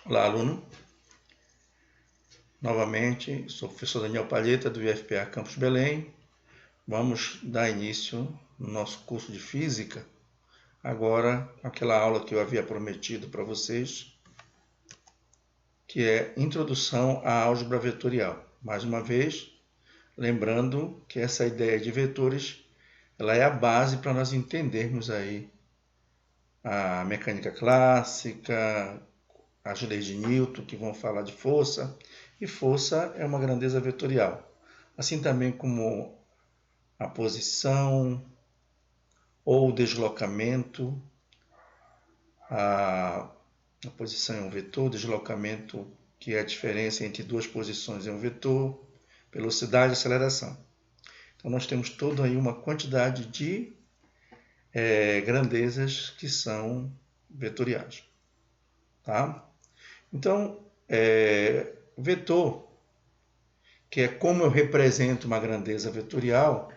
Olá, aluno. Novamente, sou o professor Daniel Palheta, do IFPA Campus Belém. Vamos dar início no nosso curso de Física, agora aquela aula que eu havia prometido para vocês, que é Introdução à Álgebra Vetorial. Mais uma vez, lembrando que essa ideia de vetores, ela é a base para nós entendermos aí a mecânica clássica, as leis de Newton, que vão falar de força, e força é uma grandeza vetorial. Assim também como a posição ou o deslocamento, a posição é um vetor, o deslocamento, que é a diferença entre duas posições, é um vetor, velocidade e aceleração. Então nós temos toda aí uma quantidade de grandezas que são vetoriais. Tá? Então, vetor, que é como eu represento uma grandeza vetorial,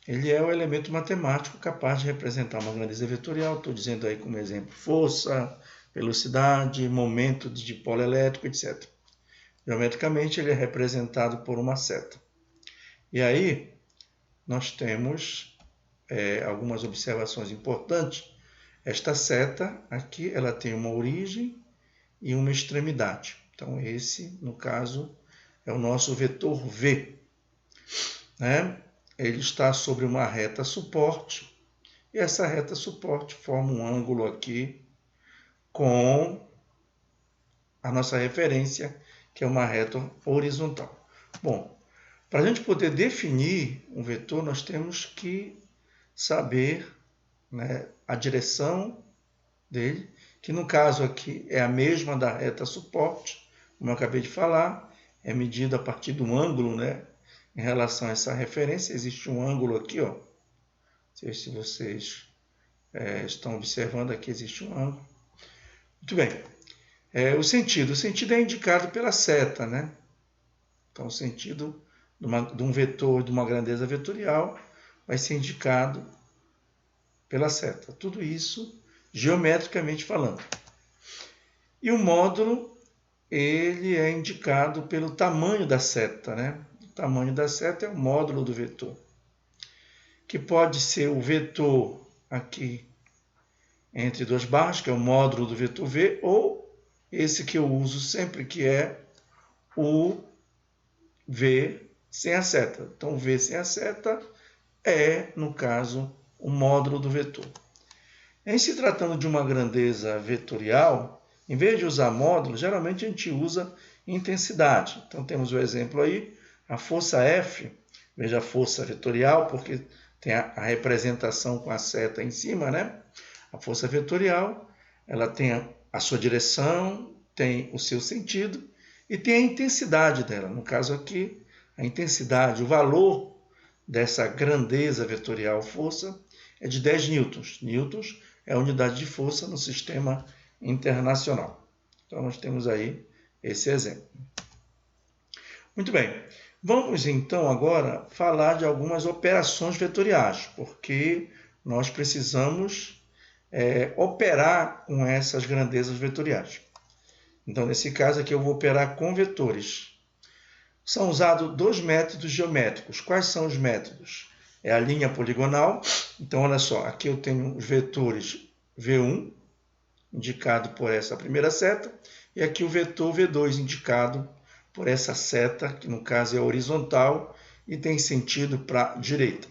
ele é o elemento matemático capaz de representar uma grandeza vetorial. Estou dizendo aí como exemplo força, velocidade, momento de dipolo elétrico, etc. Geometricamente, ele é representado por uma seta. E aí, nós temos algumas observações importantes. Esta seta aqui, ela tem uma origem e uma extremidade. Então, esse, no caso, é o nosso vetor V. Ele está sobre uma reta suporte, e essa reta suporte forma um ângulo aqui com a nossa referência, que é uma reta horizontal. Bom, para a gente poder definir um vetor, nós temos que saber a direção dele, que no caso aqui é a mesma da reta suporte, como eu acabei de falar, é medida a partir do ângulo, em relação a essa referência. Existe um ângulo aqui, ó. Não sei se vocês estão observando, aqui existe um ângulo. Muito bem. O sentido é indicado pela seta, Então, o sentido de um vetor, de uma grandeza vetorial, vai ser indicado pela seta. Tudo isso geometricamente falando. E o módulo, ele é indicado pelo tamanho da seta, O tamanho da seta é o módulo do vetor, que pode ser o vetor aqui entre duas barras, que é o módulo do vetor V, ou esse que eu uso sempre, que é o V sem a seta. Então, o V sem a seta é, no caso, o módulo do vetor. Em se tratando de uma grandeza vetorial, em vez de usar módulo, geralmente a gente usa intensidade. Então, temos o exemplo aí, a força F, veja a força vetorial, porque tem a representação com a seta em cima, A força vetorial, ela tem a sua direção, tem o seu sentido e tem a intensidade dela. No caso aqui, a intensidade, o valor dessa grandeza vetorial força é de 10 newtons. Newtons é a unidade de força no sistema internacional. Então, nós temos aí esse exemplo. Muito bem. Vamos, então, agora falar de algumas operações vetoriais, porque nós precisamos operar com essas grandezas vetoriais. Então, nesse caso aqui, eu vou operar com vetores. São usados dois métodos geométricos. Quais são os métodos? É a linha poligonal. Então, olha só, aqui eu tenho os vetores V1, indicado por essa primeira seta, e aqui o vetor V2, indicado por essa seta, que no caso é horizontal e tem sentido para a direita.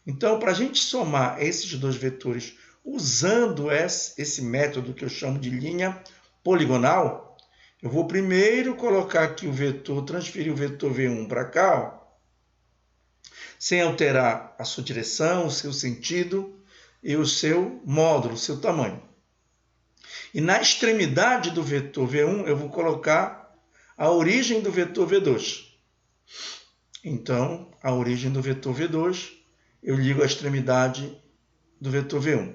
Então, para a gente somar esses dois vetores usando esse método que eu chamo de linha poligonal, eu vou primeiro colocar aqui o vetor, transferir o vetor V1 para cá, sem alterar a sua direção, o seu sentido e o seu módulo, o seu tamanho. E na extremidade do vetor V1, eu vou colocar a origem do vetor V2. Então, a origem do vetor V2, eu ligo a extremidade do vetor V1.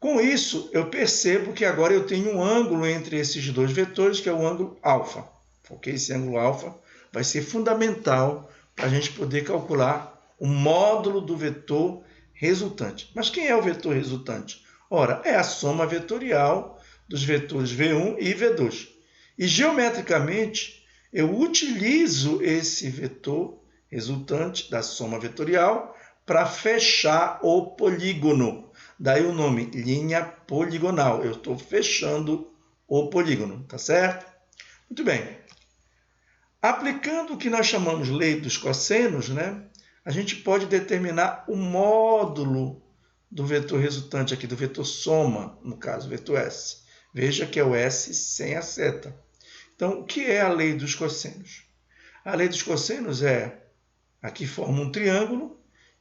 Com isso, eu percebo que agora eu tenho um ângulo entre esses dois vetores, que é o ângulo alfa. Ok? Esse ângulo alfa vai ser fundamental para a gente poder calcular o módulo do vetor resultante. Mas quem é o vetor resultante? Ora, é a soma vetorial dos vetores V1 e V2. E geometricamente, eu utilizo esse vetor resultante da soma vetorial para fechar o polígono. Daí o nome, linha poligonal. Eu estou fechando o polígono, tá certo? Muito bem. Aplicando o que nós chamamos lei dos cossenos, né, a gente pode determinar o módulo do vetor resultante aqui, do vetor soma, no caso, vetor S. Veja que é o S sem a seta. Então, o que é a lei dos cossenos? A lei dos cossenos aqui forma um triângulo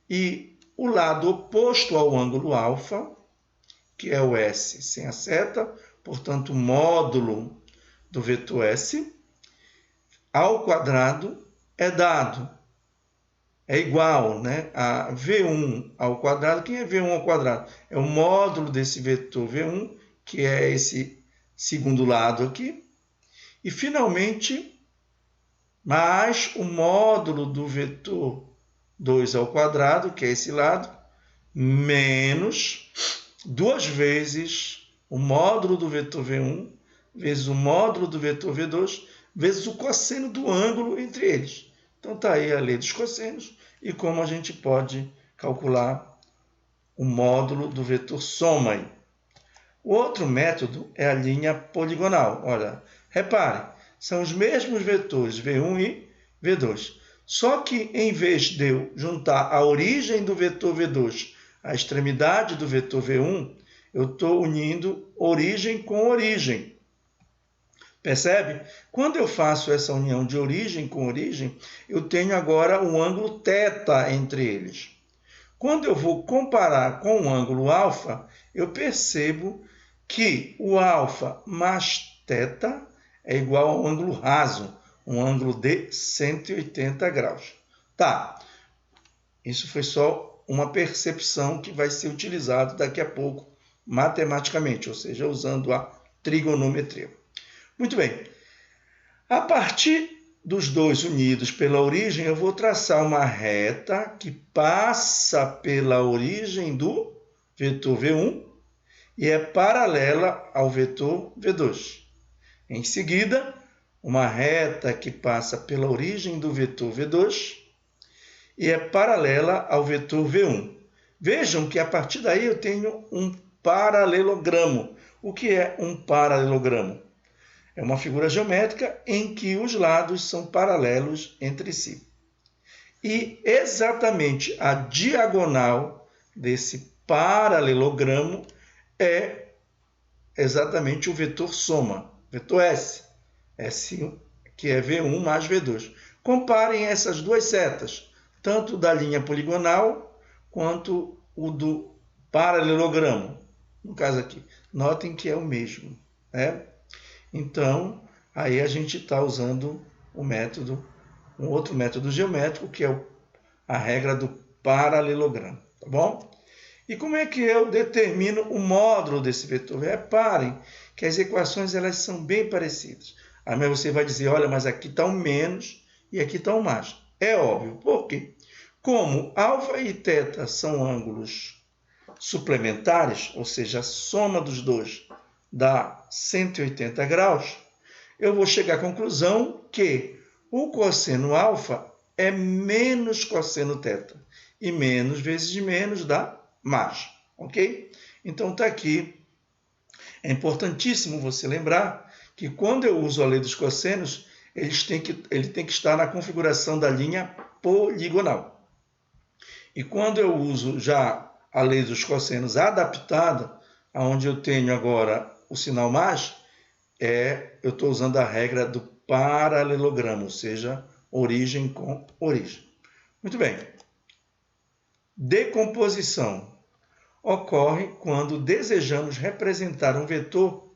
e o lado oposto ao ângulo alfa, que é o S sem a seta, portanto, o módulo do vetor S, ao quadrado é dado. É igual, né, a V1 ao quadrado. Quem é V1 ao quadrado? É o módulo desse vetor V1, que é esse segundo lado aqui. E, finalmente, mais o módulo do vetor 2 ao quadrado, que é esse lado, menos 2 vezes o módulo do vetor V1, vezes o módulo do vetor V2, vezes o cosseno do ângulo entre eles. Então, está aí a lei dos cossenos e como a gente pode calcular o módulo do vetor soma. Aí. O outro método é a linha poligonal. Olha, repare, são os mesmos vetores V1 e V2. Só que, em vez de eu juntar a origem do vetor V2 à extremidade do vetor V1, eu estou unindo origem com origem. Percebe? Quando eu faço essa união de origem com origem, eu tenho agora o ângulo θ entre eles. Quando eu vou comparar com o ângulo alfa, eu percebo que o alfa mais θ é igual ao ângulo raso, um ângulo de 180 graus. Tá, isso foi só uma percepção que vai ser utilizada daqui a pouco matematicamente, ou seja, usando a trigonometria. Muito bem. A partir dos dois unidos pela origem, eu vou traçar uma reta que passa pela origem do vetor V1 e é paralela ao vetor V2. Em seguida, uma reta que passa pela origem do vetor V2 e é paralela ao vetor V1. Vejam que a partir daí eu tenho um paralelogramo. O que é um paralelogramo? É uma figura geométrica em que os lados são paralelos entre si. E exatamente a diagonal desse paralelogramo é exatamente o vetor soma, vetor S, S que é V1 mais V2. Comparem essas duas setas, tanto da linha poligonal quanto o do paralelogramo. No caso aqui, notem que é o mesmo, né? Então, aí a gente está usando um outro método geométrico, que é a regra do paralelogramo, tá bom? E como é que eu determino o módulo desse vetor? Reparem que as equações elas são bem parecidas. Aí você vai dizer, olha, mas aqui está um menos e aqui está um mais. É óbvio, por quê? Como alfa e θ são ângulos suplementares, ou seja, a soma dos dois dá 180 graus, eu vou chegar à conclusão que o cosseno alfa é menos cosseno θ. E menos vezes menos dá mais. Ok? Então está aqui. É importantíssimo você lembrar que quando eu uso a lei dos cossenos, ele tem que estar na configuração da linha poligonal. E quando eu uso já a lei dos cossenos adaptada, onde eu tenho agora o sinal mais, eu estou usando a regra do paralelogramo, ou seja, origem com origem. Muito bem. Decomposição ocorre quando desejamos representar um vetor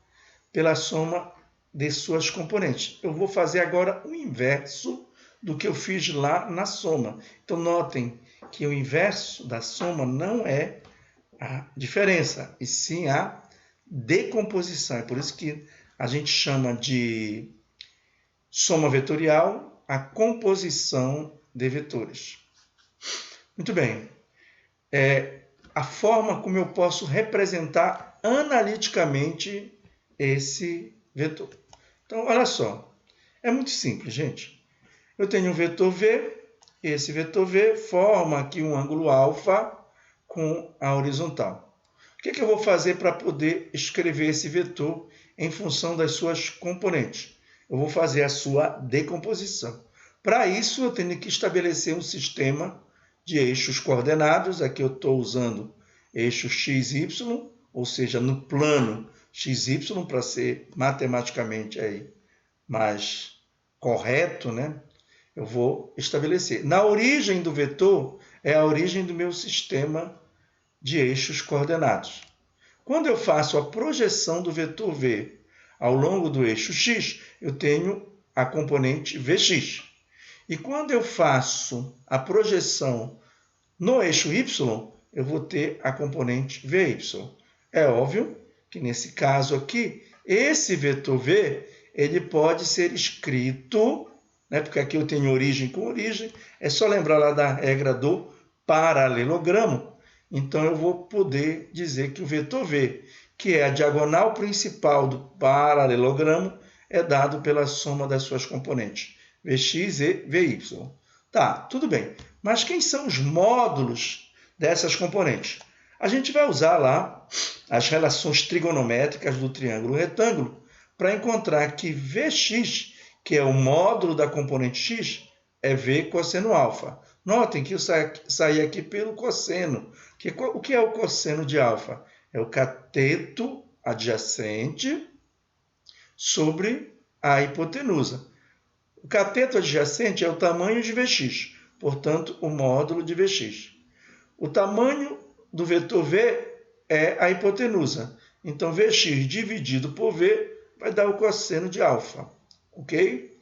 pela soma de suas componentes. Eu vou fazer agora o inverso do que eu fiz lá na soma. Então, notem que o inverso da soma não é a diferença, e sim a decomposição. É por isso que a gente chama de soma vetorial a composição de vetores. Muito bem. A forma como eu posso representar analiticamente esse vetor. Então, olha só. É muito simples, gente. Eu tenho um vetor V, esse vetor V forma aqui um ângulo alfa com a horizontal. O que eu vou fazer para poder escrever esse vetor em função das suas componentes? Eu vou fazer a sua decomposição. Para isso, eu tenho que estabelecer um sistema de eixos coordenados. Aqui eu estou usando eixo x, y, ou seja, no plano x, y, para ser matematicamente aí mais correto, né? Eu vou estabelecer. Na origem do vetor é a origem do meu sistema de eixos coordenados. Quando eu faço a projeção do vetor V ao longo do eixo x, eu tenho a componente Vx. E quando eu faço a projeção no eixo y, eu vou ter a componente Vy. É óbvio que nesse caso aqui, esse vetor V, ele pode ser escrito, né, porque aqui eu tenho origem com origem, é só lembrar lá da regra do paralelogramo. Então, eu vou poder dizer que o vetor V, que é a diagonal principal do paralelogramo, é dado pela soma das suas componentes, Vx e Vy. Tá, tudo bem. Mas quem são os módulos dessas componentes? A gente vai usar lá as relações trigonométricas do triângulo retângulo para encontrar que Vx, que é o módulo da componente x, é V cosseno alfa. Notem que eu saí aqui pelo cosseno. O que é o cosseno de alfa? É o cateto adjacente sobre a hipotenusa. O cateto adjacente é o tamanho de Vx, portanto, o módulo de Vx. O tamanho do vetor V é a hipotenusa. Então, Vx dividido por V vai dar o cosseno de alfa. Ok?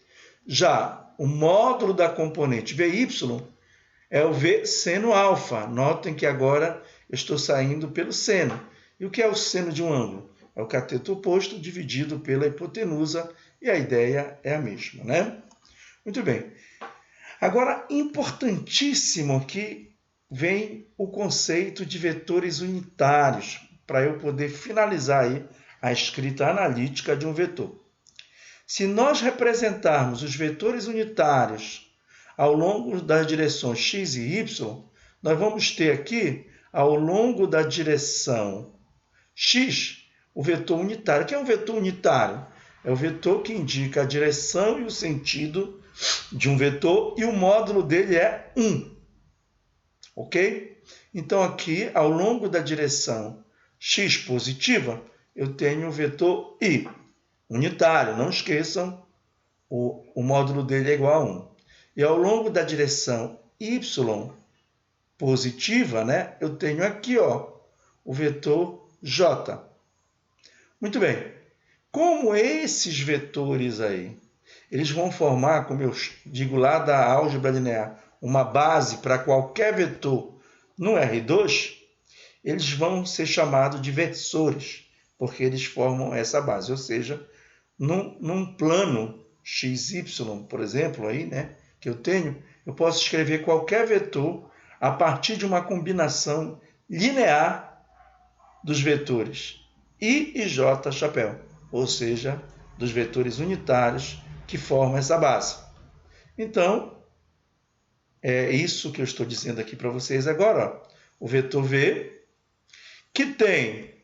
Já o módulo da componente Vy é o V seno alfa. Notem que agora eu estou saindo pelo seno. E o que é o seno de um ângulo? É o cateto oposto dividido pela hipotenusa, e a ideia é a mesma, né? Muito bem. Agora, importantíssimo aqui vem o conceito de vetores unitários, para eu poder finalizar aí a escrita analítica de um vetor. Se nós representarmos os vetores unitários ao longo das direções x e y, nós vamos ter aqui, ao longo da direção x, o vetor unitário. O que é um vetor unitário? É o vetor que indica a direção e o sentido de um vetor, e o módulo dele é 1. Ok? Então, aqui, ao longo da direção x positiva, eu tenho o vetor i, unitário. Não esqueçam, o módulo dele é igual a 1. E ao longo da direção y positiva, né, eu tenho aqui o vetor j. Muito bem. Como esses vetores aí, eles vão formar, como eu digo lá da álgebra linear, uma base para qualquer vetor no R2, eles vão ser chamados de versores, porque eles formam essa base. Ou seja, num plano XY, por exemplo, aí, né, que eu tenho, eu posso escrever qualquer vetor a partir de uma combinação linear dos vetores I e J chapéu, ou seja, dos vetores unitários que formam essa base. Então, é isso que eu estou dizendo aqui para vocês agora. O vetor V, que tem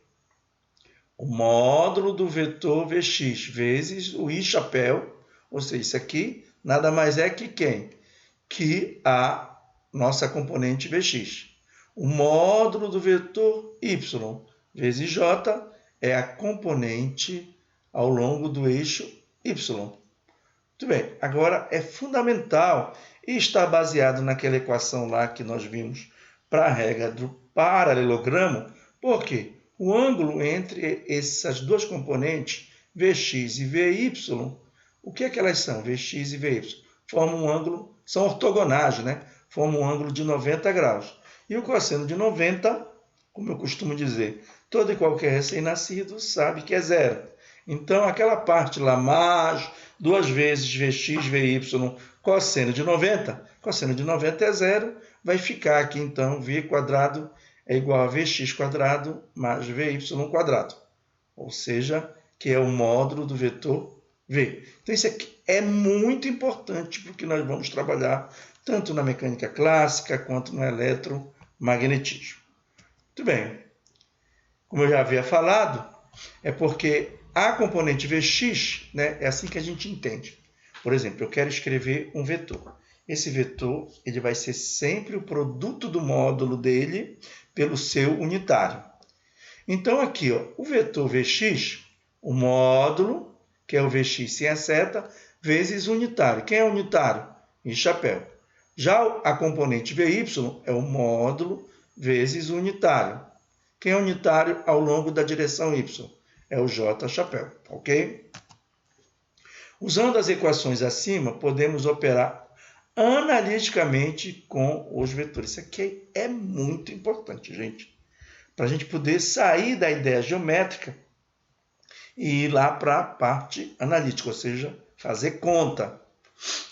o módulo do vetor Vx vezes o I chapéu, ou seja, isso aqui nada mais é que quem? Que a nossa componente Vx. O módulo do vetor Y vezes J é a componente ao longo do eixo Y. Muito bem, agora é fundamental e está baseado naquela equação lá que nós vimos para a regra do paralelogramo, porque o ângulo entre essas duas componentes, Vx e Vy, o que é que elas são? Vx e Vy formam um ângulo, são ortogonais, né? Formam um ângulo de 90 graus. E o cosseno de 90, como eu costumo dizer, todo e qualquer recém-nascido sabe que é zero. Então, aquela parte lá, mais 2 vezes Vx, Vy, cosseno de 90 é zero, vai ficar aqui, então, V quadrado é igual a Vx quadrado mais Vy quadrado. Ou seja, que é o módulo do vetor V. Então, isso aqui é muito importante porque nós vamos trabalhar tanto na mecânica clássica quanto no eletromagnetismo. Muito bem. Como eu já havia falado, é porque a componente Vx, né, é assim que a gente entende. Por exemplo, eu quero escrever um vetor. Esse vetor ele vai ser sempre o produto do módulo dele pelo seu unitário. Então, aqui, ó, o vetor Vx, o módulo, que é o Vx sem a seta, vezes o unitário. Quem é o unitário? I chapéu. Já a componente Vy é o módulo vezes o unitário. Quem é unitário ao longo da direção y? É o J chapéu, ok? Usando as equações acima, podemos operar analiticamente com os vetores. Isso aqui é muito importante, gente. Para a gente poder sair da ideia geométrica e ir lá para a parte analítica, ou seja, fazer conta,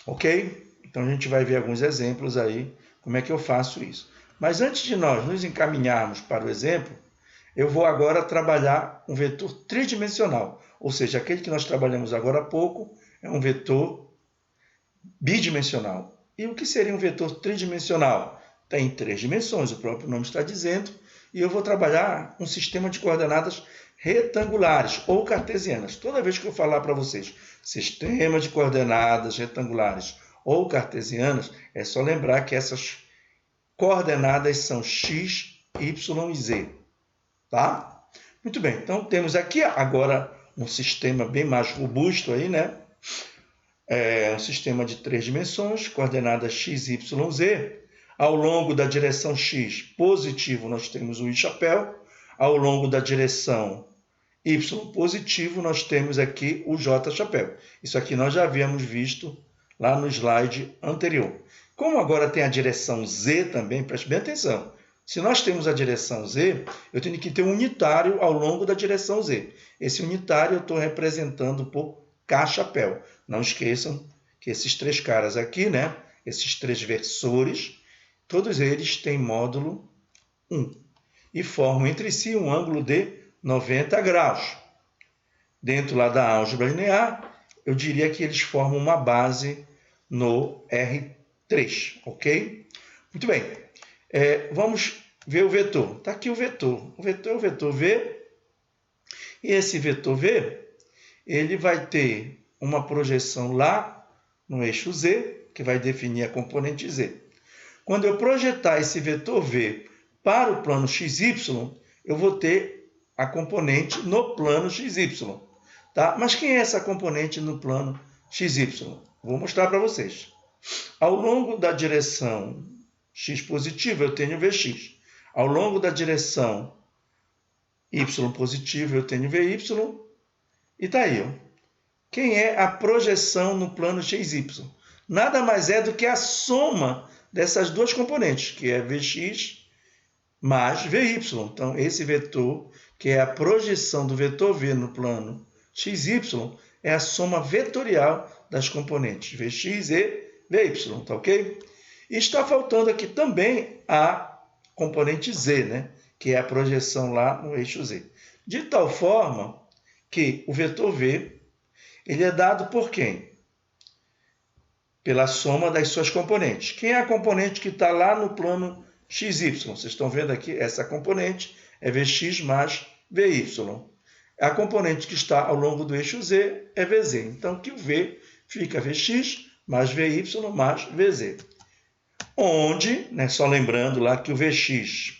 ok? Então a gente vai ver alguns exemplos aí, como é que eu faço isso. Mas antes de nós nos encaminharmos para o exemplo, eu vou agora trabalhar um vetor tridimensional, ou seja, aquele que nós trabalhamos agora há pouco é um vetor bidimensional. E o que seria um vetor tridimensional? Tem 3 dimensões, o próprio nome está dizendo, e eu vou trabalhar um sistema de coordenadas retangulares ou cartesianas. Toda vez que eu falar para vocês sistema de coordenadas retangulares ou cartesianas, é só lembrar que essas coordenadas são x, y e z. Tá? Muito bem, então temos aqui agora um sistema bem mais robusto aí, né? Um sistema de 3 dimensões, coordenadas x, y, z. Ao longo da direção x positivo, nós temos o i chapéu. Ao longo da direção y positivo, nós temos aqui o j chapéu. Isso aqui nós já havíamos visto lá no slide anterior. Como agora tem a direção z também, preste bem atenção. Se nós temos a direção z, eu tenho que ter um unitário ao longo da direção z. Esse unitário eu estou representando por k chapéu. Não esqueçam que esses 3 caras aqui, né? Esses 3 versores, todos eles têm módulo 1 e formam entre si um ângulo de 90 graus. Dentro lá da álgebra linear, eu diria que eles formam uma base no R3, ok? Muito bem. Vamos ver o vetor. Está aqui o vetor. O vetor é o vetor V. E esse vetor V, ele vai ter uma projeção lá no eixo Z, que vai definir a componente Z. Quando eu projetar esse vetor V para o plano XY, eu vou ter a componente no plano XY. Tá? Mas quem é essa componente no plano XY? Vou mostrar para vocês. Ao longo da direção x positivo, eu tenho Vx. Ao longo da direção y positivo, eu tenho Vy. E está aí. Ó. Quem é a projeção no plano xy? Nada mais é do que a soma dessas duas componentes, que é Vx mais Vy. Então, esse vetor, que é a projeção do vetor V no plano xy, é a soma vetorial das componentes Vx e Vy. Tá ok? E está faltando aqui também a componente z, né? Que é a projeção lá no eixo z. De tal forma que o vetor V ele é dado por quem? Pela soma das suas componentes. Quem é a componente que está lá no plano xy? Vocês estão vendo aqui, essa componente é Vx mais Vy. A componente que está ao longo do eixo z é Vz. Então, que o V fica Vx mais Vy mais Vz. Onde, né, só lembrando lá que o Vx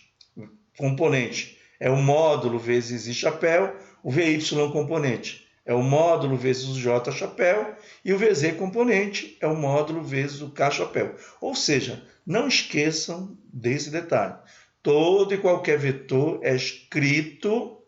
componente é o módulo vezes I chapéu, o Vy componente é o módulo vezes o J chapéu e o Vz componente é o módulo vezes o K chapéu. Ou seja, não esqueçam desse detalhe. Todo e qualquer vetor é escrito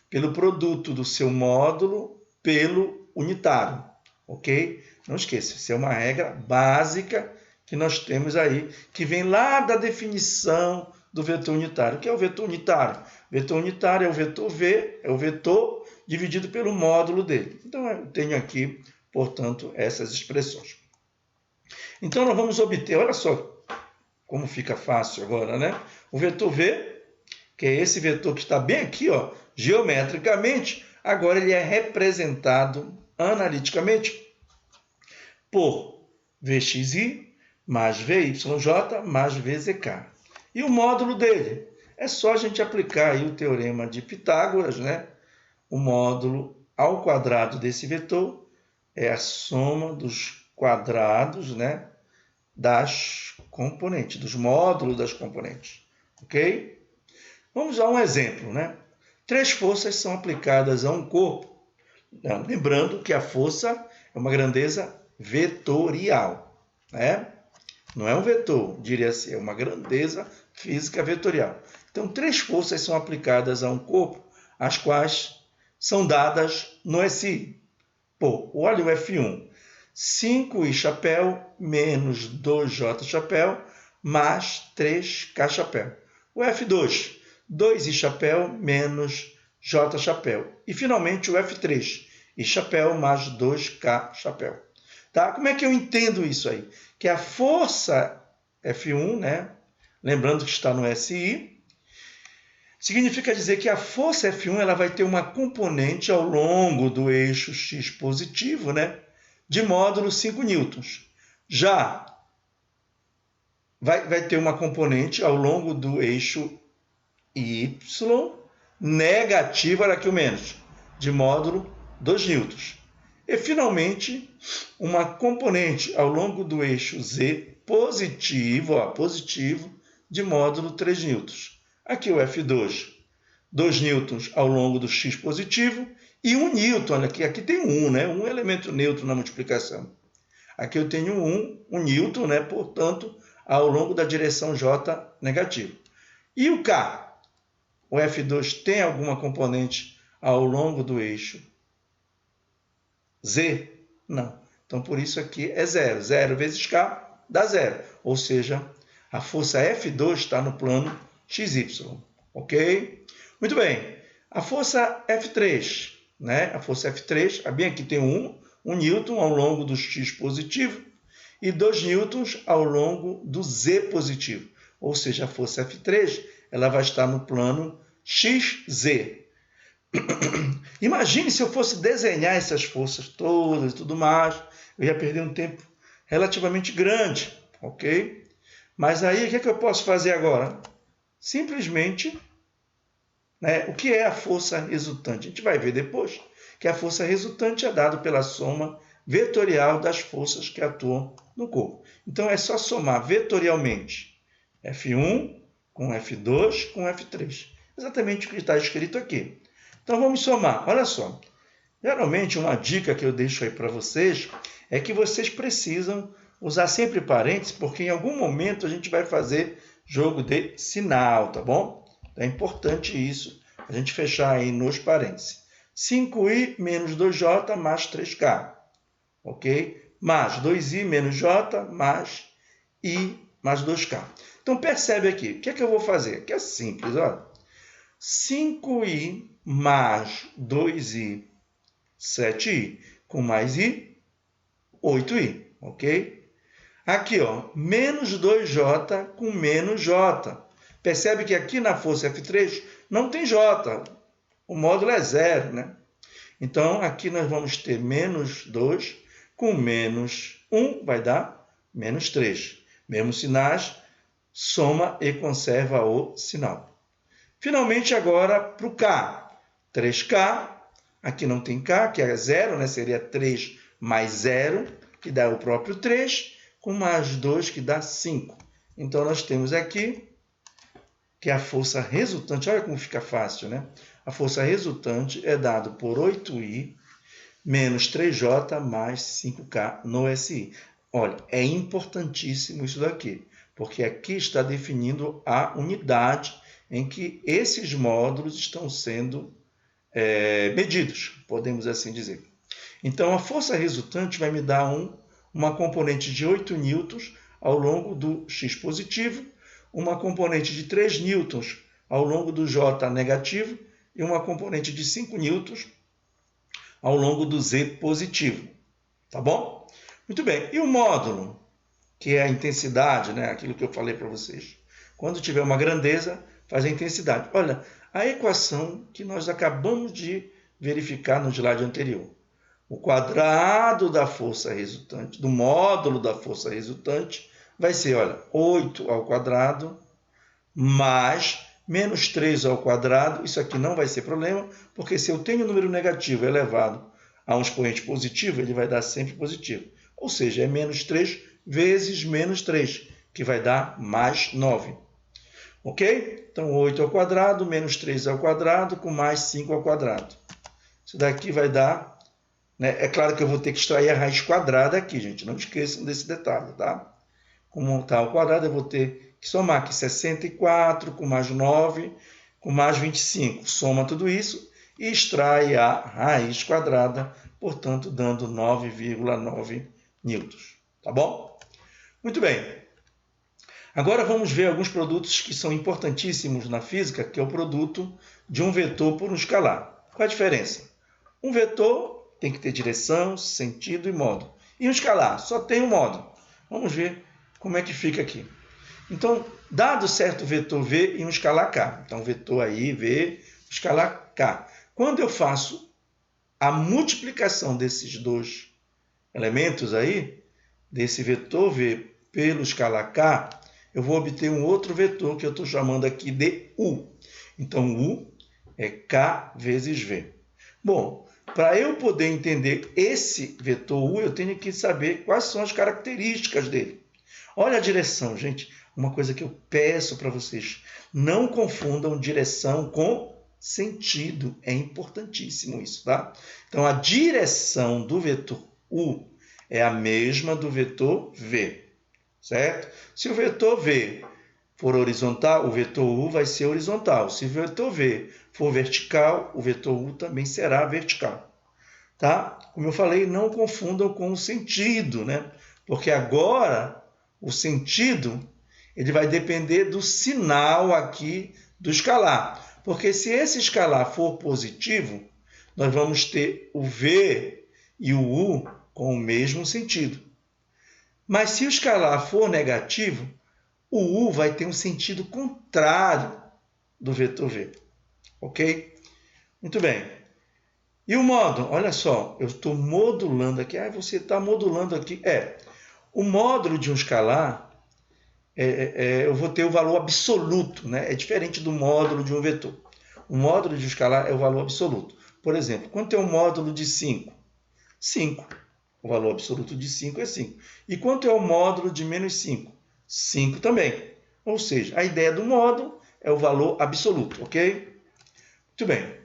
pelo produto do seu módulo pelo unitário, ok? Não esqueça, isso é uma regra básica que nós temos aí, que vem lá da definição do vetor unitário. O que é o vetor unitário? O vetor unitário é o vetor V, é o vetor dividido pelo módulo dele. Então, eu tenho aqui, portanto, essas expressões. Então, nós vamos obter, olha só como fica fácil agora, né? O vetor V, que é esse vetor que está bem aqui, ó, geometricamente, Agora ele é representado analiticamente por Vxi mais Vyj mais Vzk. E o módulo dele? É só a gente aplicar aí o teorema de Pitágoras, né? O módulo ao quadrado desse vetor é a soma dos quadrados, né, das componentes, dos módulos das componentes. Ok? Vamos a um exemplo, né? 3 forças são aplicadas a um corpo. Lembrando que a força é uma grandeza vetorial, né? Não é um vetor, diria assim, é uma grandeza física vetorial. Então, 3 forças são aplicadas a um corpo, as quais são dadas no SI. Pô, olha o F1. 5i chapéu menos 2j chapéu mais 3k chapéu. O F2, 2i chapéu menos j chapéu. E, finalmente, o F3, i chapéu mais 2k chapéu. Tá? Como é que eu entendo isso aí? Que a força F1, né? Lembrando que está no SI, significa dizer que a força F1 ela vai ter uma componente ao longo do eixo x positivo, né? De módulo 5 newtons. Já vai ter uma componente ao longo do eixo y negativo, olha aqui o menos, de módulo 2 newtons. E, finalmente, uma componente ao longo do eixo z positivo, positivo, de módulo 3 newtons. Aqui o F2, 2 newtons ao longo do x positivo, e 1 newton, olha aqui tem 1, né? Um elemento neutro na multiplicação. Aqui eu tenho 1 newton, né? Portanto, ao longo da direção j negativo. E o K? O F2 tem alguma componente ao longo do eixo Z? Não. Então, por isso aqui é 0. 0 vezes K dá 0. Ou seja, a força F2 está no plano XY. Ok? Muito bem. A força F3, né? A força F3, bem aqui tem 1 newton ao longo do X positivo e 2 newtons ao longo do Z positivo. Ou seja, a força F3 ela vai estar no plano XZ. Imagine se eu fosse desenhar essas forças todas e tudo mais, eu ia perder um tempo relativamente grande, ok? Mas aí, o que eu posso fazer agora? Simplesmente, né, o que é a força resultante? A gente vai ver depois que a força resultante é dada pela soma vetorial das forças que atuam no corpo. Então, é só somar vetorialmente F1 com F2 com F3. Exatamente o que está escrito aqui. Então, vamos somar. Olha só. Geralmente, uma dica que eu deixo aí para vocês é que vocês precisam usar sempre parênteses, porque em algum momento a gente vai fazer jogo de sinal, tá bom? É importante isso, a gente fechar aí nos parênteses. 5i menos 2j mais 3k, ok? Mais 2i menos j mais i mais 2k. Então, percebe aqui, o que é que eu vou fazer? Que é simples, olha. 5i mais 2i, 7i, com mais i, 8i, ok? Aqui, ó, menos 2j com menos j. Percebe que aqui na força F3 não tem j, o módulo é 0, né? Então, aqui nós vamos ter menos 2 com menos 1, vai dar menos 3. Mesmos sinais, soma e conserva o sinal. Finalmente, agora para o K. 3K, aqui não tem K, que é 0, né? Seria 3 mais 0, que dá o próprio 3, com mais 2, que dá 5. Então, nós temos aqui que a força resultante, olha como fica fácil, né? A força resultante é dada por 8i menos 3j mais 5k no SI. Olha, é importantíssimo isso daqui, porque aqui está definindo a unidade em que esses módulos estão sendo medidos, podemos assim dizer. Então, a força resultante vai me dar uma componente de 8 newtons ao longo do X positivo, uma componente de 3 newtons ao longo do J negativo e uma componente de 5 newtons ao longo do Z positivo. Tá bom? Muito bem. E o módulo, que é a intensidade, né? Aquilo que eu falei para vocês. Quando tiver uma grandeza, faz a intensidade. Olha, a equação que nós acabamos de verificar no slide anterior. O quadrado da força resultante, do módulo da força resultante, vai ser, olha, 8 ao quadrado mais menos 3 ao quadrado. Isso aqui não vai ser problema, porque se eu tenho um número negativo elevado a um expoente positivo, ele vai dar sempre positivo. Ou seja, é menos 3 vezes menos 3, que vai dar mais 9. Ok? Então, 8 ao quadrado, menos 3 ao quadrado, com mais 5 ao quadrado. Isso daqui vai dar... né? É claro que eu vou ter que extrair a raiz quadrada aqui, gente. Não esqueçam desse detalhe, tá? Como está ao quadrado, eu vou ter que somar aqui 64 com mais 9, com mais 25. Soma tudo isso e extrai a raiz quadrada, portanto, dando 9,9 newtons. Tá bom? Muito bem. Agora vamos ver alguns produtos que são importantíssimos na física, que é o produto de um vetor por um escalar. Qual a diferença? Um vetor tem que ter direção, sentido e modo. E um escalar só tem um modo. Vamos ver como é que fica aqui. Então, dado certo vetor V e um escalar K. Então, vetor aí, V, escalar K. Quando eu faço a multiplicação desses dois elementos aí, desse vetor V pelo escalar K, eu vou obter um outro vetor que eu estou chamando aqui de U. Então, U é K vezes V. Bom, para eu poder entender esse vetor U, eu tenho que saber quais são as características dele. Olha a direção, gente. Uma coisa que eu peço para vocês. Não confundam direção com sentido. É importantíssimo isso, tá? Então, a direção do vetor U é a mesma do vetor V, certo? Se o vetor V for horizontal, o vetor U vai ser horizontal. Se o vetor V for vertical, o vetor U também será vertical, tá? Como eu falei, não confundam com o sentido, né? Porque agora o sentido ele vai depender do sinal aqui do escalar. Porque se esse escalar for positivo, nós vamos ter o V e o U com o mesmo sentido. Mas se o escalar for negativo, o U vai ter um sentido contrário do vetor V. Ok? Muito bem. E o módulo? Olha só, eu estou modulando aqui. Ah, você está modulando aqui. O módulo de um escalar, eu vou ter o valor absoluto, né? É diferente do módulo de um vetor. O módulo de um escalar é o valor absoluto. Por exemplo, quanto é o módulo de 5? 5. O valor absoluto de 5 é 5. E quanto é o módulo de menos 5? 5 também. Ou seja, a ideia do módulo é o valor absoluto, ok? Muito bem.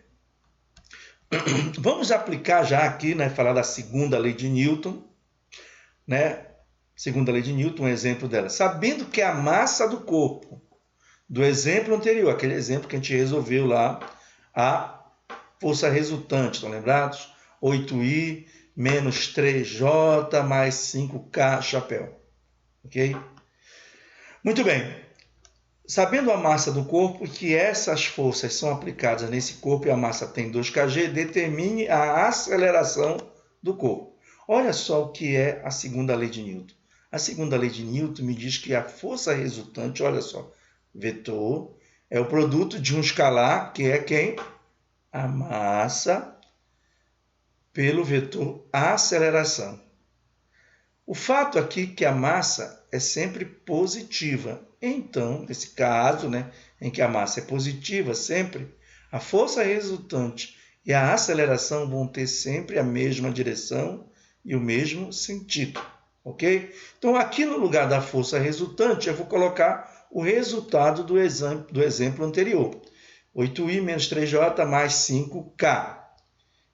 Vamos aplicar já aqui, né, falar da segunda lei de Newton, né? Segunda lei de Newton, um exemplo dela. Sabendo que a massa do corpo, do exemplo anterior, aquele exemplo que a gente resolveu lá, a força resultante, estão lembrados? 8I menos 3J mais 5K chapéu. Ok? Muito bem. Sabendo a massa do corpo, que essas forças são aplicadas nesse corpo e a massa tem 2kg, determine a aceleração do corpo. Olha só o que é a segunda lei de Newton. A segunda lei de Newton me diz que a força resultante, olha só, vetor, é o produto de um escalar, que é quem? A massa pelo vetor aceleração. O fato aqui é que a massa é sempre positiva. Então, nesse caso, né, em que a massa é positiva sempre, a força resultante e a aceleração vão ter sempre a mesma direção e o mesmo sentido. Ok? Então, aqui no lugar da força resultante, eu vou colocar o resultado do exemplo anterior. 8I menos 3J mais 5K,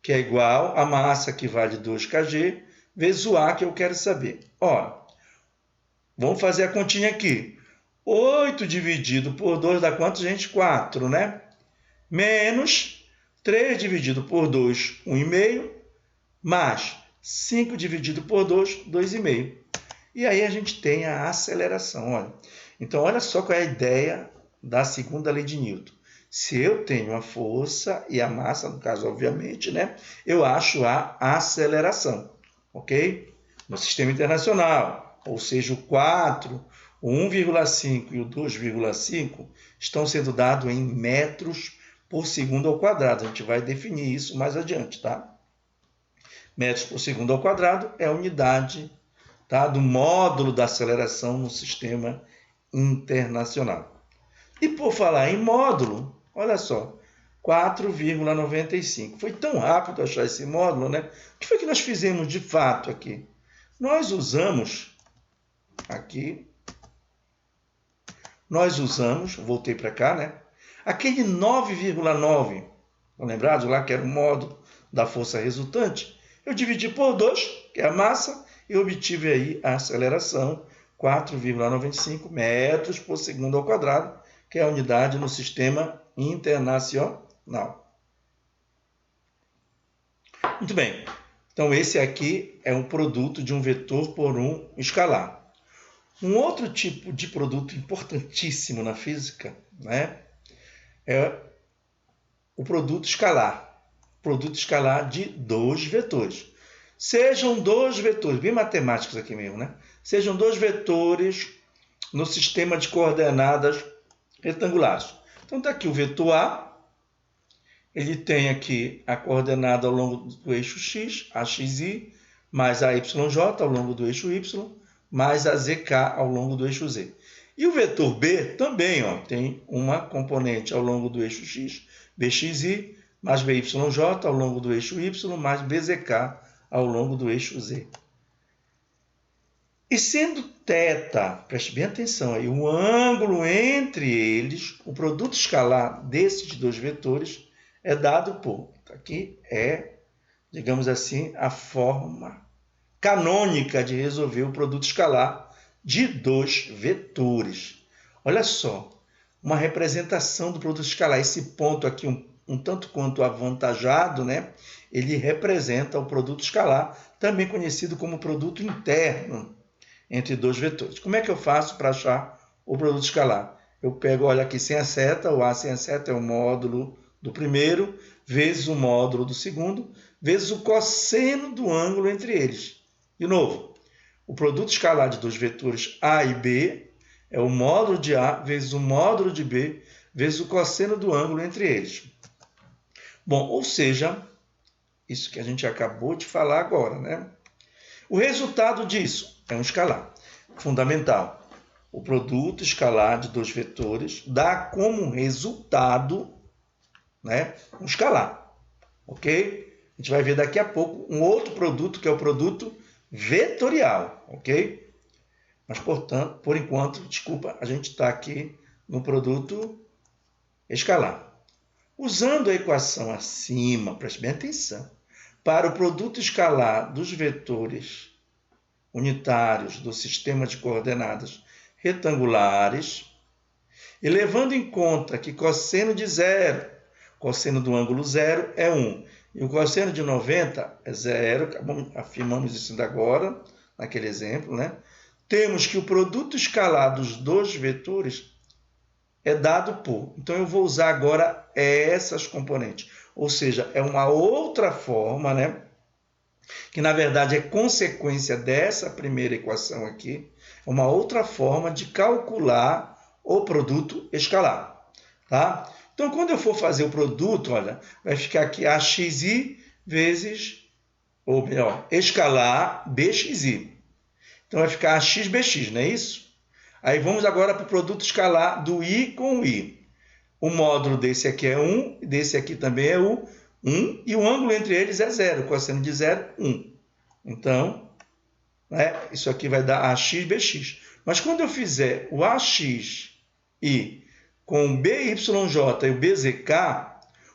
que é igual a massa que vale 2kg, vezes o A que eu quero saber. Ó, vamos fazer a continha aqui. 8 dividido por 2 dá quanto, gente? 4, né? Menos 3 dividido por 2, 1,5. Mais 5 dividido por 2, 2,5. E aí a gente tem a aceleração, olha. Então, olha só qual é a ideia da segunda lei de Newton. Se eu tenho a força e a massa, no caso, obviamente, né? Eu acho a aceleração, ok? No sistema internacional, ou seja, o 4, o 1,5 e o 2,5 estão sendo dados em metros por segundo ao quadrado. A gente vai definir isso mais adiante, tá? Metros por segundo ao quadrado é a unidade, tá, do módulo da aceleração no sistema internacional. E por falar em módulo, olha só, 4,95. Foi tão rápido achar esse módulo, né? O que foi que nós fizemos de fato aqui? Nós usamos, voltei para cá, né? Aquele 9,9, estão lembrados lá que era o módulo da força resultante? Eu dividi por 2, que é a massa, e obtive aí a aceleração, 4,95 metros por segundo ao quadrado, que é a unidade no sistema internacional. Muito bem. Então, esse aqui é um produto de um vetor por um escalar. Um outro tipo de produto importantíssimo na física, né, é o produto escalar. Produto escalar de dois vetores. Sejam dois vetores, bem matemáticos aqui mesmo, né? Sejam dois vetores no sistema de coordenadas retangulares. Então, está aqui o vetor A, ele tem aqui a coordenada ao longo do eixo X, a XY, mais a YJ ao longo do eixo Y, mais a ZK ao longo do eixo Z. E o vetor B também tem uma componente ao longo do eixo X, BXY, mais BYJ ao longo do eixo Y, mais BZK ao longo do eixo Z. E sendo θ, preste bem atenção aí, o ângulo entre eles, o produto escalar desses dois vetores é dado por, aqui é, digamos assim, a forma canônica de resolver o produto escalar de dois vetores. Olha só, uma representação do produto escalar, esse ponto aqui um tanto quanto avantajado, né? Ele representa o produto escalar, também conhecido como produto interno entre dois vetores. Como é que eu faço para achar o produto escalar? Eu pego, olha aqui, sem a seta, o A sem a seta é o módulo do primeiro, vezes o módulo do segundo, vezes o cosseno do ângulo entre eles. De novo, o produto escalar de dois vetores A e B é o módulo de A vezes o módulo de B, vezes o cosseno do ângulo entre eles. Bom, ou seja, isso que a gente acabou de falar agora, né? O resultado disso é um escalar fundamental. O produto escalar de dois vetores dá como resultado, né, um escalar, ok? A gente vai ver daqui a pouco um outro produto que é o produto vetorial, ok? Mas, portanto, por enquanto, desculpa, a gente está aqui no produto escalar. Usando a equação acima, preste bem atenção, para o produto escalar dos vetores unitários do sistema de coordenadas retangulares, e levando em conta que cosseno de zero, cosseno do ângulo zero é 1, e o cosseno de 90 é zero, afirmamos isso ainda agora, naquele exemplo, né? Temos que o produto escalar dos dois vetores é dado por. Então, eu vou usar agora essas componentes. Ou seja, é uma outra forma, né? Que, na verdade, é consequência dessa primeira equação aqui. É uma outra forma de calcular o produto escalar. Tá? Então, quando eu for fazer o produto, olha, vai ficar aqui AXI vezes, ou melhor, escalar BXI. Então, vai ficar AXBX, não é isso? Aí vamos agora para o produto escalar do I com o I. O módulo desse aqui é 1, desse aqui também é 1, e o ângulo entre eles é 0, cosseno de 0, 1. Então, né, isso aqui vai dar AXBX. Mas quando eu fizer o AXI com o BYJ e o BZK,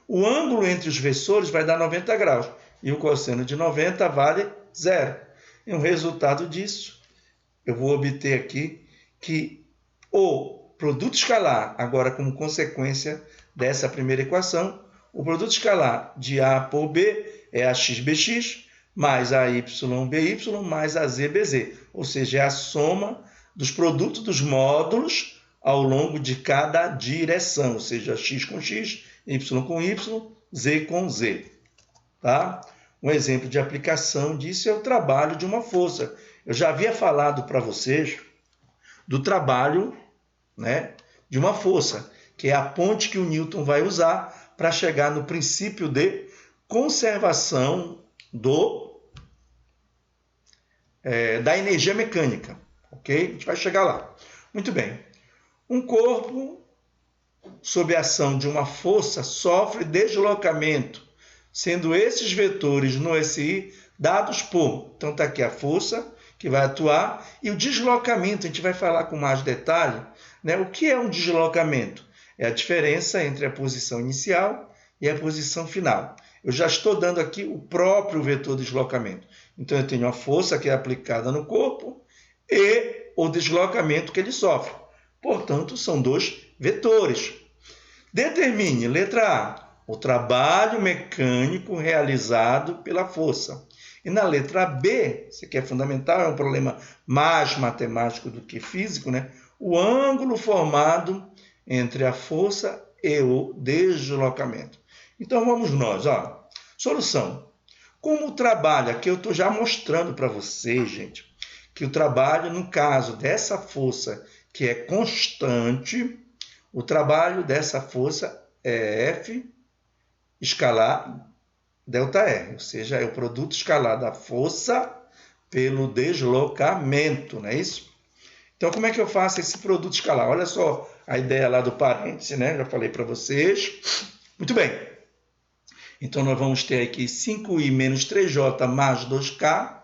o ângulo entre os vetores vai dar 90 graus. E o cosseno de 90 vale 0. E o resultado disso, eu vou obter aqui que o produto escalar, agora como consequência dessa primeira equação, o produto escalar de A por B é AXBX, mais AYBY, mais AZBZ, ou seja, é a soma dos produtos dos módulos ao longo de cada direção, ou seja, X com X, Y com Y, Z com Z. Tá? Um exemplo de aplicação disso é o trabalho de uma força. Eu já havia falado para vocês do trabalho, né, de uma força, que é a ponte que o Newton vai usar para chegar no princípio de conservação da energia mecânica, ok? A gente vai chegar lá. Muito bem. Um corpo, sob a ação de uma força, sofre deslocamento, sendo esses vetores no SI dados por... Então está aqui a força que vai atuar e o deslocamento, a gente vai falar com mais detalhe, né? O que é um deslocamento? É a diferença entre a posição inicial e a posição final. Eu já estou dando aqui o próprio vetor deslocamento. Então, eu tenho a força que é aplicada no corpo e o deslocamento que ele sofre. Portanto, são dois vetores. Determine, letra A, o trabalho mecânico realizado pela força. E na letra B, isso aqui é fundamental, é um problema mais matemático do que físico, né? O ângulo formado entre a força e o deslocamento. Então, vamos nós. Ó. Solução. Como o trabalho, aqui eu estou já mostrando para vocês, gente, que o trabalho, no caso dessa força que é constante, o trabalho dessa força é F escalar ΔR, ou seja, é o produto escalar da força pelo deslocamento, não é isso? Então, como é que eu faço esse produto escalar? Olha só a ideia lá do parêntese, né? Já falei para vocês. Muito bem. Então, nós vamos ter aqui 5i menos 3j mais 2k.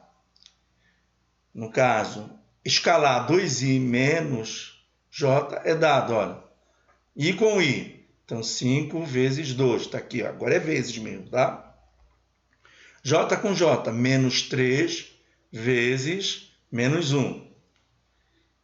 No caso, escalar 2i menos j é dado, olha. I com i. Então, 5 vezes 2. Está aqui, ó. Agora é vezes mesmo, tá? J com j, menos 3 vezes menos 1.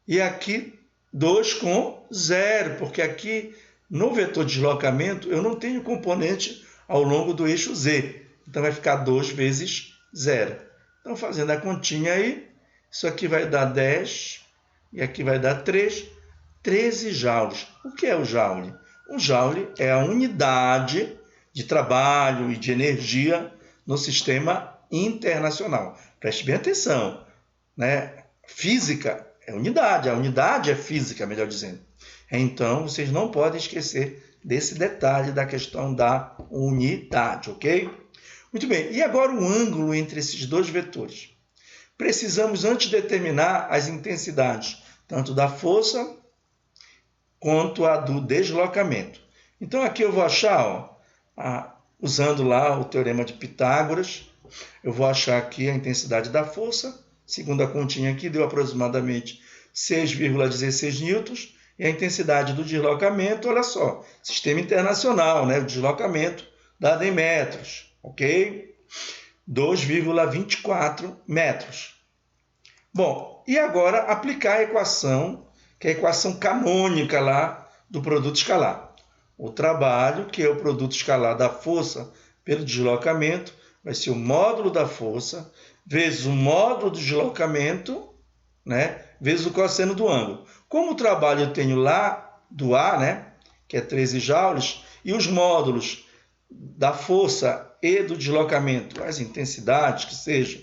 E aqui, 2 com 0, porque aqui no vetor de deslocamento eu não tenho componente ao longo do eixo z. Então, vai ficar 2 vezes 0. Então, fazendo a continha aí, isso aqui vai dar 10 e aqui vai dar 3, 13 joules. O que é o joule? O joule é a unidade de trabalho e de energia no sistema internacional. Preste bem atenção, né? Física é unidade, a unidade é física, melhor dizendo. Então, vocês não podem esquecer desse detalhe da questão da unidade, ok? Muito bem, e agora o ângulo entre esses dois vetores. Precisamos antes determinar as intensidades, tanto da força quanto a do deslocamento. Então, aqui eu vou achar, ó, usando lá o teorema de Pitágoras, eu vou achar aqui a intensidade da força, segundo a continha aqui, deu aproximadamente 6,16 newtons, e a intensidade do deslocamento, olha só, sistema internacional, né? O deslocamento dado em metros, ok? 2,24 metros. Bom, e agora aplicar a equação, que é a equação canônica lá do produto escalar. O trabalho, que é o produto escalar da força pelo deslocamento, vai ser o módulo da força vezes o módulo do deslocamento, né, vezes o cosseno do ângulo. Como o trabalho eu tenho lá do A, né, que é 13 joules, e os módulos da força e do deslocamento, as intensidades que sejam,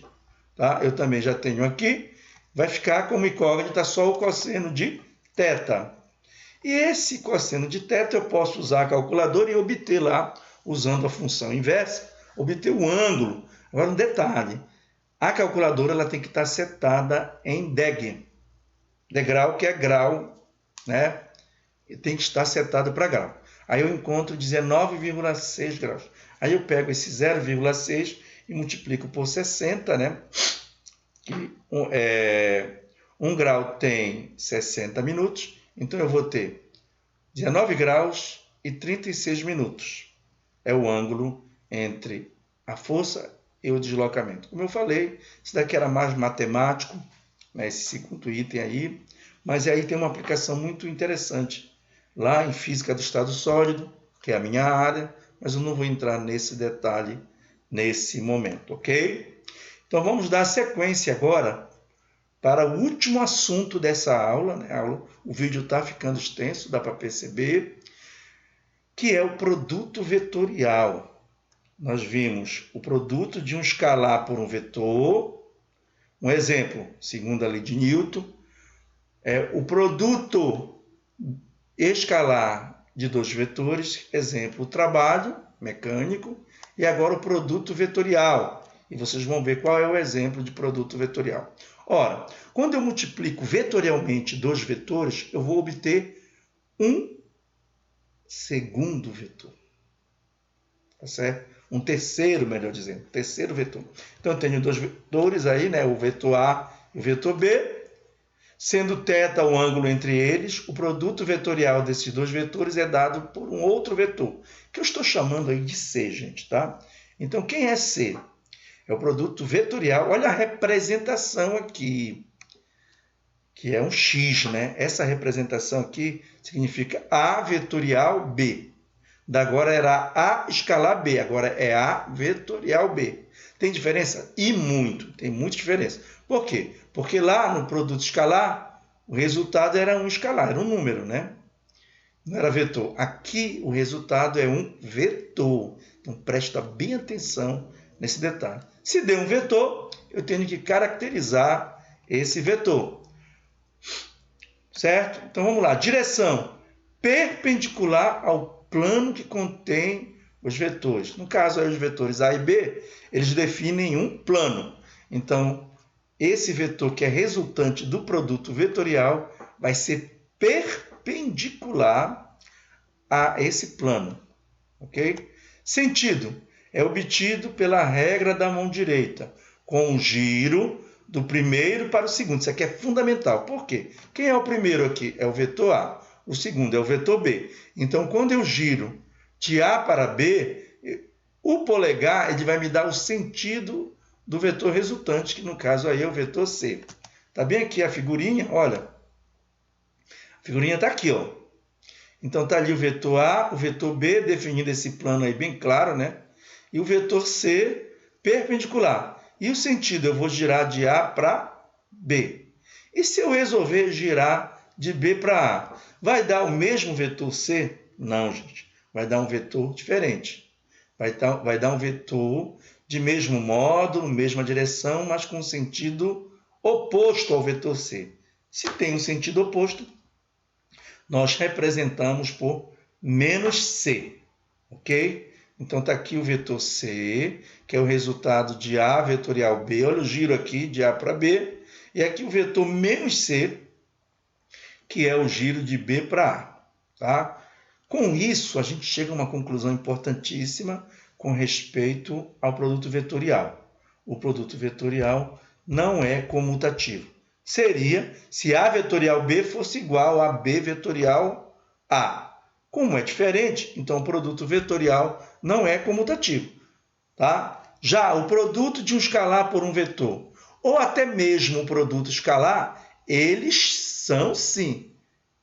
tá? Eu também já tenho aqui, vai ficar como incógnita só o cosseno de θ. E esse cosseno de θ eu posso usar a calculadora e obter lá, usando a função inversa, obter o ângulo. Agora um detalhe, a calculadora ela tem que estar setada em deg, degrau que é grau, né? E tem que estar setada para grau. Aí eu encontro 19,6 graus. Aí eu pego esse 0,6 e multiplico por 60, né? E, 1 grau tem 60 minutos, então eu vou ter 19 graus e 36 minutos. É o ângulo entre a força e o deslocamento. Como eu falei, isso daqui era mais matemático, né, esse segundo item aí, mas aí tem uma aplicação muito interessante lá em física do estado sólido, que é a minha área, mas eu não vou entrar nesse detalhe nesse momento, ok? Então vamos dar sequência agora para o último assunto dessa aula, né? O vídeo está ficando extenso, dá para perceber, que é o produto vetorial. Nós vimos o produto de um escalar por um vetor. Um exemplo, segundo a lei de Newton, é o produto escalar de dois vetores, exemplo, o trabalho mecânico e agora o produto vetorial. E vocês vão ver qual é o exemplo de produto vetorial. Ora, quando eu multiplico vetorialmente dois vetores, eu vou obter um segundo vetor. Tá certo? Um terceiro, melhor dizendo, terceiro vetor. Então, eu tenho dois vetores aí, né? O vetor A e o vetor B. Sendo θ o ângulo entre eles, o produto vetorial desses dois vetores é dado por um outro vetor, que eu estou chamando aí de C, gente, tá? Então, quem é C? É o produto vetorial. Olha a representação aqui, que é um X, né? Essa representação aqui significa A vetorial B. Da agora era A escalar B, agora é A vetorial B. Tem diferença? E muito, tem muita diferença. Por quê? Porque lá no produto escalar, o resultado era um escalar, era um número, né? Não era vetor. Aqui o resultado é um vetor. Então presta bem atenção nesse detalhe. Se der um vetor, eu tenho que caracterizar esse vetor. Certo? Então vamos lá. Direção perpendicular ao plano que contém os vetores. No caso, aí, os vetores A e B, eles definem um plano. Então, esse vetor que é resultante do produto vetorial vai ser perpendicular a esse plano. Ok? Sentido é obtido pela regra da mão direita, com o giro do primeiro para o segundo. Isso aqui é fundamental. Por quê? Quem é o primeiro aqui? É o vetor A. O segundo é o vetor B. Então, quando eu giro de A para B, o polegar ele vai me dar o sentido do vetor resultante, que no caso aí é o vetor C. Tá bem aqui a figurinha? Olha. A figurinha está aqui, ó. Então, está ali o vetor A, o vetor B, definindo esse plano aí bem claro, né? E o vetor C perpendicular. E o sentido, eu vou girar de A para B. E se eu resolver girar de B para A, vai dar o mesmo vetor C? Não, gente. Vai dar um vetor diferente. Vai dar um vetor de mesmo módulo, mesma direção, mas com sentido oposto ao vetor C. Se tem um sentido oposto, nós representamos por menos C, ok? Então, está aqui o vetor C, que é o resultado de A vetorial B. Olha o giro aqui de A para B. E aqui o vetor menos C, que é o giro de B para A. Tá? Com isso, a gente chega a uma conclusão importantíssima com respeito ao produto vetorial. O produto vetorial não é comutativo. Seria se A vetorial B fosse igual a B vetorial A. Como é diferente, então o produto vetorial não é comutativo. Tá? Já o produto de um escalar por um vetor, ou até mesmo o produto escalar, eles são sim,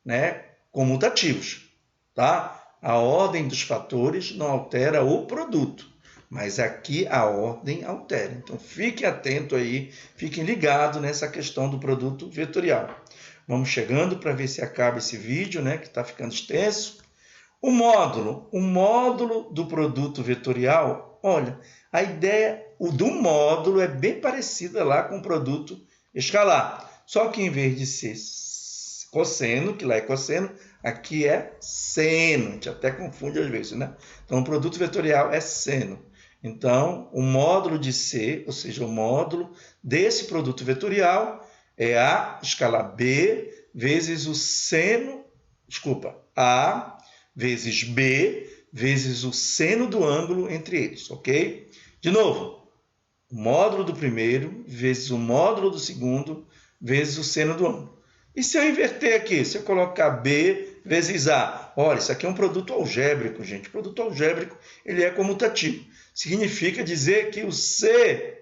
né, comutativos. Tá? A ordem dos fatores não altera o produto, mas aqui a ordem altera. Então fiquem atentos aí, fiquem ligados nessa questão do produto vetorial. Vamos chegando para ver se acaba esse vídeo, né, que está ficando extenso. O módulo do produto vetorial, olha, a ideia do módulo é bem parecida lá com o produto escalar. Só que em vez de ser cosseno, que lá é cosseno, aqui é seno. A gente até confunde às vezes, né? Então, o produto vetorial é seno. Então, o módulo de C, ou seja, o módulo desse produto vetorial é A escalar B vezes o seno, A vezes B vezes o seno do ângulo entre eles, ok? De novo, o módulo do primeiro vezes o módulo do segundo vezes o seno do ângulo. E se eu inverter aqui, se eu colocar B vezes A, olha, isso aqui é um produto algébrico, gente. O produto algébrico ele é comutativo. Significa dizer que o C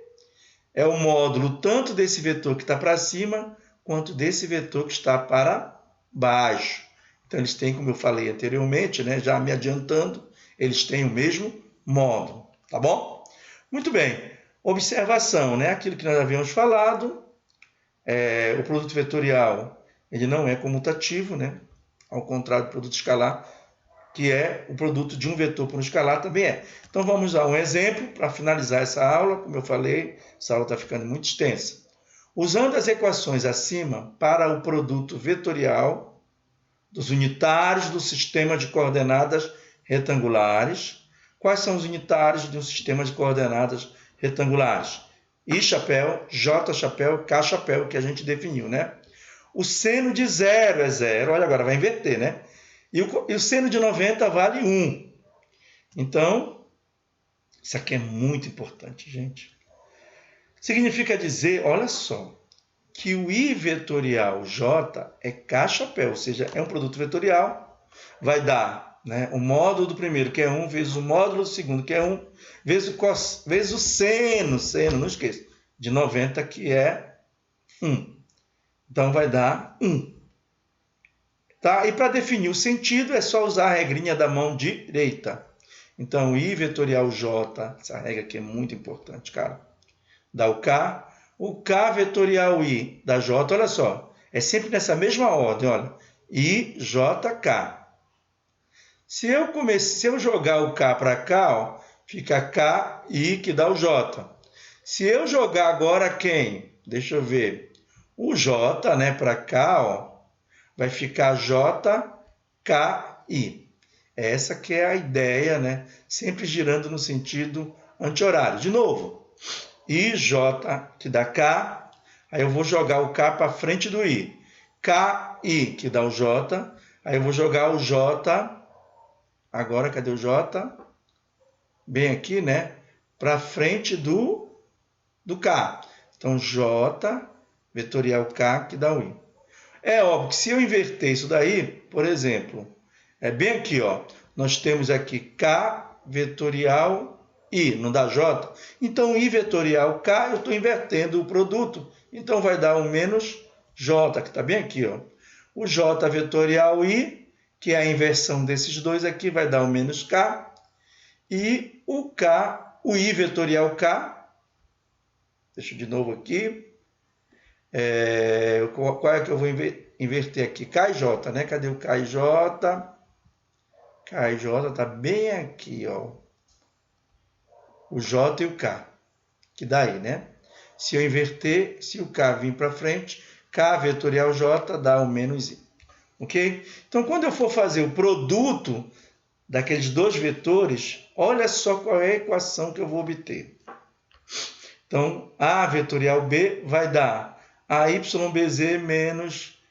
é o módulo tanto desse vetor que está para cima, quanto desse vetor que está para baixo. Então, eles têm, como eu falei anteriormente, né, já me adiantando, eles têm o mesmo módulo, tá bom? Muito bem. Observação, né? Aquilo que nós havíamos falado, o produto vetorial ele não é comutativo, né? Ao contrário do produto escalar, que é o produto de um vetor por um escalar, também é. Então, vamos a um exemplo para finalizar essa aula. Como eu falei, essa aula está ficando muito extensa. Usando as equações acima para o produto vetorial, dos unitários do sistema de coordenadas retangulares. Quais são os unitários de um sistema de coordenadas retangulares? I chapéu, J chapéu, K chapéu, que a gente definiu, né? O seno de 0 é 0, olha agora, vai inverter, né? E o seno de 90 vale 1. Então, isso aqui é muito importante, gente. Significa dizer, olha só, que o I vetorial J é K chapéu, ou seja, é um produto vetorial, vai dar, né, o módulo do primeiro, que é 1, vezes o módulo do segundo, que é 1, vezes o seno, não esqueça, de 90, que é 1. Então, vai dar 1. Tá? E para definir o sentido, é só usar a regrinha da mão direita. Então, I vetorial J, essa regra aqui é muito importante, cara, dá o K vetorial I da J, olha só, é sempre nessa mesma ordem, olha, I, J, K. Se eu jogar o K para cá, ó, fica K, I, que dá o J. Se eu jogar agora quem? Deixa eu ver. O J, né, para cá, ó, vai ficar J, K, I. Essa que é a ideia, né? Sempre girando no sentido anti-horário. De novo, I, J, que dá K, aí eu vou jogar o K para frente do I. K, I, que dá o J, aí eu vou jogar o J, agora cadê o J? Bem aqui, né? Para frente do K. Então, J, vetorial K, que dá o I. É óbvio que se eu inverter isso daí, por exemplo, é bem aqui, ó, nós temos aqui K vetorial I, não dá J? Então, I vetorial K, eu estou invertendo o produto, então vai dar um menos J, que está bem aqui, ó. O J vetorial I, que é a inversão desses dois aqui, vai dar um menos K, e o K, o I vetorial K, deixa eu de novo aqui, qual é que eu vou inverter aqui? K e J, né? Cadê o K e J? K e J está bem aqui, ó. O J e o K, que dá aí, né? Se eu inverter, se o K vir para frente, K vetorial J dá o menos I. Ok? Então, quando eu for fazer o produto daqueles dois vetores, olha só qual é a equação que eu vou obter. Então, A vetorial B vai dar AYBZ menos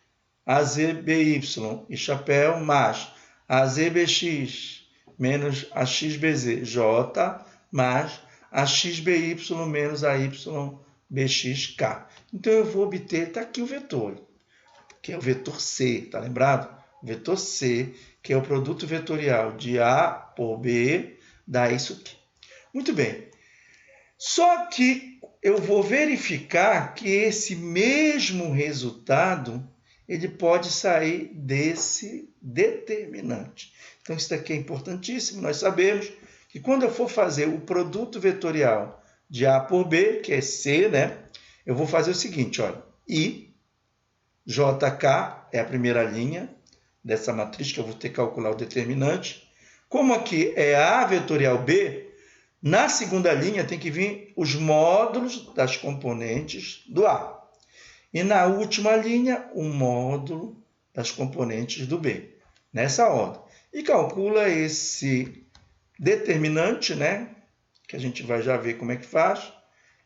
AZBY e chapéu mais AZBX menos AXBZ, J mais AXBY menos AYBXK. Então, eu vou obter, está aqui o vetor, que é o vetor C, tá lembrado? O vetor C, que é o produto vetorial de A por B, dá isso aqui. Muito bem. Só que eu vou verificar que esse mesmo resultado ele pode sair desse determinante. Então, isso daqui é importantíssimo. Nós sabemos que quando eu for fazer o produto vetorial de A por B, que é C, né? Eu vou fazer o seguinte, olha. I, JK é a primeira linha dessa matriz que eu vou ter que calcular o determinante. Como aqui é A vetorial B, na segunda linha tem que vir os módulos das componentes do A. E na última linha, o módulo das componentes do B. Nessa ordem. E calcula esse determinante, né? Que a gente vai já ver como é que faz.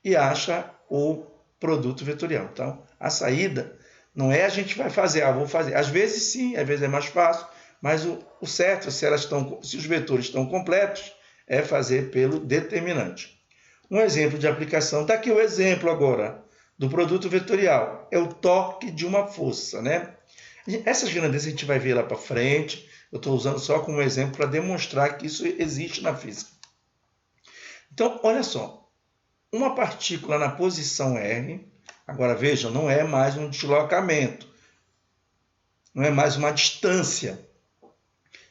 E acha o produto vetorial. Então, a saída não é a gente vai fazer, vou fazer. Às vezes sim, às vezes é mais fácil. Mas o certo, se os vetores estão completos, é fazer pelo determinante. Um exemplo de aplicação, está aqui o exemplo agora do produto vetorial, é o torque de uma força, né? Essas grandezas a gente vai ver lá para frente, eu estou usando só como exemplo para demonstrar que isso existe na física. Então, olha só, uma partícula na posição R, agora vejam, não é mais um deslocamento, não é mais uma distância,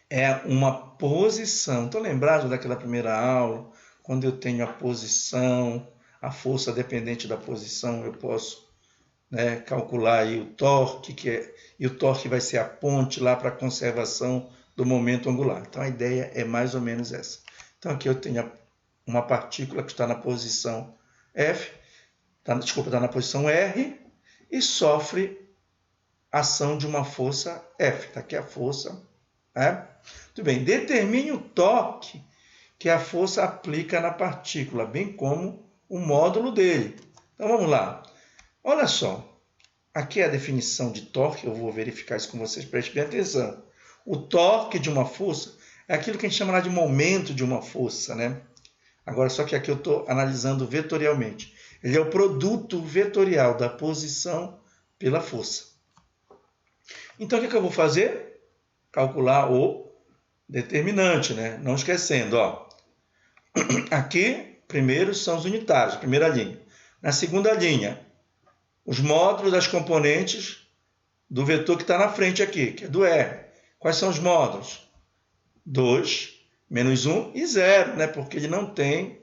é uma posição. Estão lembrados daquela primeira aula? Quando eu tenho a posição, a força dependente da posição, eu posso, né, calcular aí o torque, e o torque vai ser a ponte lá para a conservação do momento angular. Então, a ideia é mais ou menos essa. Então, aqui eu tenho uma partícula que está na posição F, está na posição R, e sofre ação de uma força F. Está aqui a força. Né? Muito bem. Determine o torque que a força aplica na partícula, bem como o módulo dele. Então, vamos lá. Olha só. Aqui é a definição de torque. Eu vou verificar isso com vocês. Prestem bem atenção. O torque de uma força é aquilo que a gente chama lá de momento de uma força, né? Agora, só que aqui eu estou analisando vetorialmente. Ele é o produto vetorial da posição pela força. Então, o que eu vou fazer? Calcular o determinante, né? Não esquecendo, ó. Aqui, primeiro são os unitários, primeira linha. Na segunda linha, os módulos das componentes do vetor que está na frente aqui, que é do R. Quais são os módulos? 2, menos 1 e 0, né? Porque ele não tem,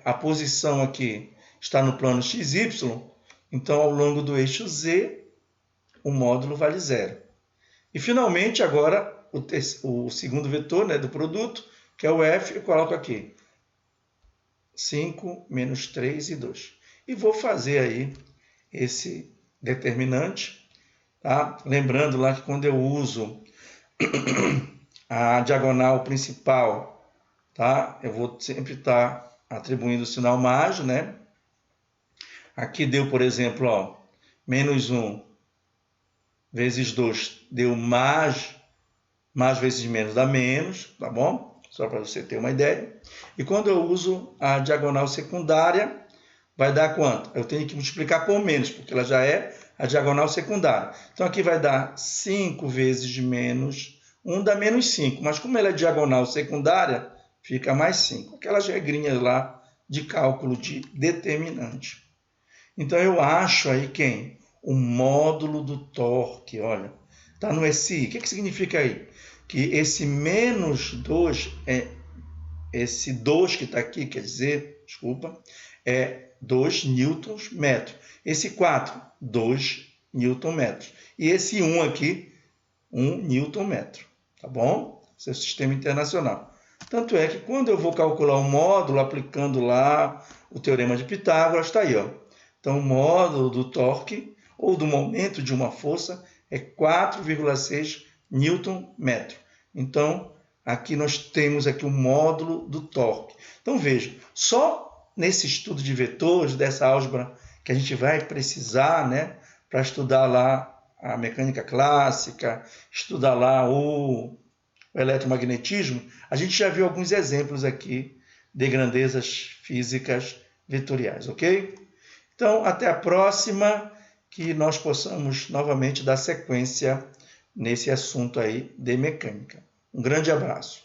a posição aqui está no plano XY, então ao longo do eixo Z, o módulo vale 0. E finalmente, agora, o segundo vetor, né, do produto, que é o F, eu coloco aqui 5 menos 3 e 2. E vou fazer aí esse determinante, tá? Lembrando lá que quando eu uso a diagonal principal, tá? Eu vou sempre estar atribuindo o sinal mais, né? Aqui deu, por exemplo, ó, menos 1 vezes 2 deu mais vezes menos dá menos, tá bom? Só para você ter uma ideia. E quando eu uso a diagonal secundária, vai dar quanto? Eu tenho que multiplicar por menos, porque ela já é a diagonal secundária. Então, aqui vai dar 5 vezes menos 1 dá menos 5. Mas como ela é diagonal secundária, fica mais 5. Aquelas regrinhas lá de cálculo de determinante. Então, eu acho aí quem? O módulo do torque, olha. Está no SI. O que significa aí? Que esse menos 2, esse 2 que está aqui, quer dizer, desculpa, é 2 newtons-metro. Esse 4, 2 newton-metros. E esse 1 aqui, 1 newton-metro. Tá bom? Esse é o sistema internacional. Tanto é que quando eu vou calcular o módulo, aplicando lá o teorema de Pitágoras, está aí, ó. Então, o módulo do torque, ou do momento de uma força, é 4,6 newton-metro. Então, aqui nós temos aqui o módulo do torque. Então, veja, só nesse estudo de vetores, dessa álgebra que a gente vai precisar, né, para estudar lá a mecânica clássica, estudar lá o eletromagnetismo, a gente já viu alguns exemplos aqui de grandezas físicas vetoriais, ok? Então, até a próxima, que nós possamos novamente dar sequência nesse assunto aí de mecânica. Um grande abraço.